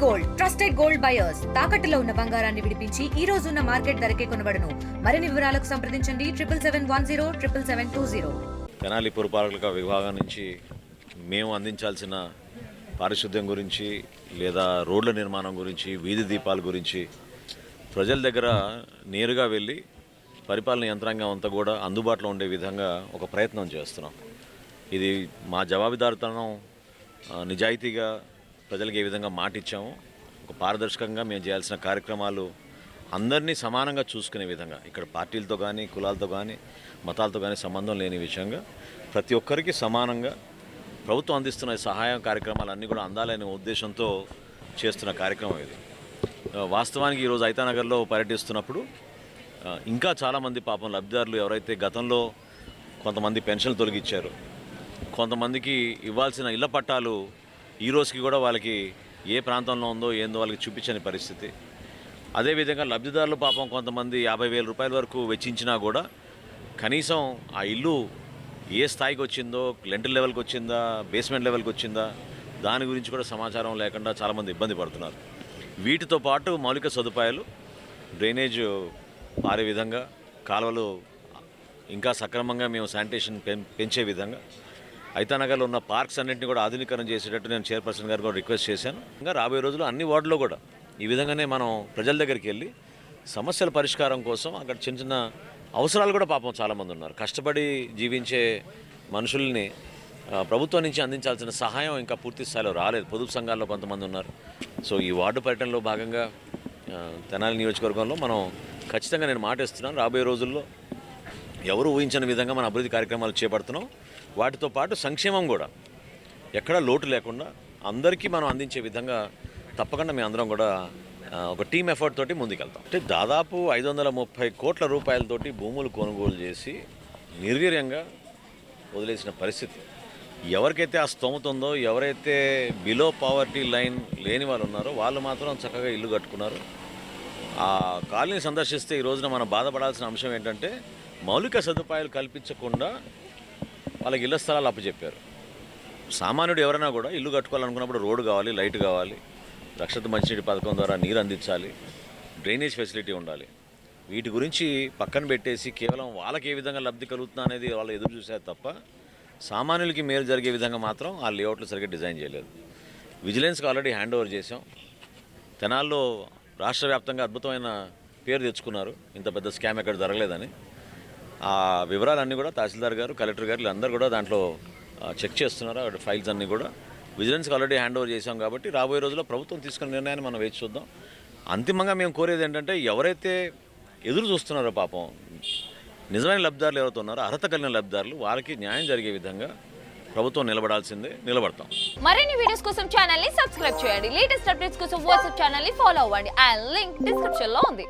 Gold trusted gold buyers తాకట్టులో ఉన్న బంగారాన్ని విడిపించి ఈ రోజు ఉన్న మార్కెట్ ధరకే కొనబడును. మరిన్ని వివరాలకు సంప్రదించండి 77107720. తెనాలి పురపాలక విభాగం నుంచి మేము అందించాల్సిన పారిశుద్ధ్యం గురించి లేదా రోడ్ల నిర్మాణం గురించి వీధి దీపాల గురించి ప్రజల దగ్గర నేరుగా వెళ్ళి పరిపాలన యంత్రాంగం అంతా కూడా అందుబాటులో ఉండే విధంగా ఒక ప్రయత్నం చేస్తున్నాం. ఇది మా జవాబుదారితనం, నిజాయితీగా ప్రజలకు ఏ విధంగా మాట ఇచ్చామో ఒక పారదర్శకంగా మేము చేయాల్సిన కార్యక్రమాలు అందరినీ సమానంగా చూసుకునే విధంగా, ఇక్కడ పార్టీలతో కానీ కులాలతో కానీ మతాలతో కానీ సంబంధం లేని విషయంగా ప్రతి ఒక్కరికి సమానంగా ప్రభుత్వం అందిస్తున్న సహాయం కార్యక్రమాలన్నీ కూడా అందాలనే ఉద్దేశంతో చేస్తున్న కార్యక్రమం ఇది. వాస్తవానికి ఈరోజు ఐతానగర్లో పర్యటిస్తున్నప్పుడు ఇంకా చాలామంది పాపం లబ్ధిదారులు ఎవరైతే గతంలో కొంతమంది పెన్షన్లు తొలగించారు, కొంతమందికి ఇవ్వాల్సిన ఇళ్ల పట్టాలు ఈ రోజుకి కూడా వాళ్ళకి ఏ ప్రాంతంలో ఉందో ఏందో వాళ్ళకి చూపించని పరిస్థితి. అదేవిధంగా లబ్ధిదారులు పాపం కొంతమంది 50,000 రూపాయల వరకు వెచ్చించినా కూడా కనీసం ఆ ఇల్లు ఏ స్థాయికి వచ్చిందో, లెంటర్ లెవెల్కి వచ్చిందా, బేస్మెంట్ లెవెల్కి వచ్చిందా, దాని గురించి కూడా సమాచారం లేకుండా చాలామంది ఇబ్బంది పడుతున్నారు. వీటితో పాటు మౌలిక సదుపాయాలు, డ్రైనేజ్ పారే విధంగా, కాలువలు ఇంకా సక్రమంగా మేము శానిటేషన్ పెంచే విధంగా, ఐతానగర్లో ఉన్న పార్క్స్ అన్నింటినీ కూడా ఆధునీకరణ చేసేటట్టు నేను చైర్పర్సన్ గారు కూడా రిక్వెస్ట్ చేశాను. ఇంకా రాబోయే రోజుల్లో అన్ని వార్డులో కూడా ఈ విధంగానే మనం ప్రజల దగ్గరికి వెళ్ళి సమస్యల పరిష్కారం కోసం అక్కడ చిన్న చిన్న అవసరాలు కూడా పాపం చాలామంది ఉన్నారు. కష్టపడి జీవించే మనుషుల్ని ప్రభుత్వం నుంచి అందించాల్సిన సహాయం ఇంకా పూర్తి స్థాయిలో రాలేదు. పొదుపు సంఘాల్లో కొంతమంది ఉన్నారు. సో ఈ వార్డు పర్యటనలో భాగంగా తెనాలి నియోజకవర్గంలో మనం ఖచ్చితంగా నేను మాట ఇస్తున్నాను, రాబోయే రోజుల్లో ఎవరు ఊహించని విధంగా మన అభివృద్ధి కార్యక్రమాలు చేపడుతున్నాం. వాటితో పాటు సంక్షేమం కూడా ఎక్కడా లోటు లేకుండా అందరికీ మనం అందించే విధంగా తప్పకుండా మేము అందరం కూడా ఒక టీమ్ ఎఫర్ట్ తోటి ముందుకెళ్తాం. అంటే దాదాపు 530 కోట్ల రూపాయలతోటి భూములు కొనుగోలు చేసి నిర్వీర్యంగా వదిలేసిన పరిస్థితి. ఎవరికైతే ఆ స్తోమత ఉందో, ఎవరైతే బిలో పావర్టీ లైన్ లేని వాళ్ళు ఉన్నారో వాళ్ళు మాత్రం చక్కగా ఇల్లు కట్టుకున్నారు. ఆ కాలనీ సందర్శిస్తే ఈ రోజున మనం బాధపడాల్సిన అంశం ఏంటంటే మౌలిక సదుపాయాలు కల్పించకుండా వాళ్ళకి ఇళ్ల స్థలాలు అప్పచెప్పారు. సామాన్యుడు ఎవరైనా కూడా ఇల్లు కట్టుకోవాలనుకున్నప్పుడు రోడ్డు కావాలి, లైట్ కావాలి, రక్షిత మంచినీటి పథకం ద్వారా నీరు అందించాలి, డ్రైనేజ్ ఫెసిలిటీ ఉండాలి. వీటి గురించి పక్కన పెట్టేసి కేవలం వాళ్ళకి ఏ విధంగా లబ్ధి కలుగుతుందా అనేది వాళ్ళు ఎదురు చూశారు తప్ప సామాన్యులకి మేలు జరిగే విధంగా మాత్రం ఆ లేఅవుట్లు సరిగ్గా డిజైన్ చేయలేదు. విజిలెన్స్కి ఆల్రెడీ హ్యాండ్ ఓవర్ చేసాం. తెనాల్లో రాష్ట్ర వ్యాప్తంగా అద్భుతమైన పేరు తెచ్చుకున్నారు, ఇంత పెద్ద స్కామ్ ఎక్కడ జరగలేదని. ఆ వివరాలన్నీ కూడా తహసీల్దార్ గారు, కలెక్టర్ గారు వీళ్ళందరూ కూడా దాంట్లో చెక్ చేస్తున్నారు. ఆ ఫైల్స్ అన్నీ కూడా విజిలెన్స్కి ఆల్రెడీ హ్యాండ్ ఓవర్ చేసాం కాబట్టి రాబోయే రోజుల్లో ప్రభుత్వం తీసుకున్న నిర్ణయాన్ని మనం వేచి చూద్దాం. అంతిమంగా మేము కోరేది ఏంటంటే ఎవరైతే ఎదురు చూస్తున్నారో పాపం నిజమైన లబ్ధిదారులు ఎవరైతే ఉన్నారో, అర్హత కలిగిన లబ్ధిదారులు, వాళ్ళకి న్యాయం జరిగే విధంగా ప్రభుత్వం నిలబడాల్సిందే, నిలబడతాం. మరిన్ని వీడియోస్ కోసం ఛానల్ ని సబ్స్క్రైబ్ చేయండి. లేటెస్ట్ అప్డేట్స్ కోసం వాట్సాప్ ఛానల్ ని ఫాలో అవ్వండి. ఆ లింక్ డిస్క్రిప్షన్ లో ఉంది.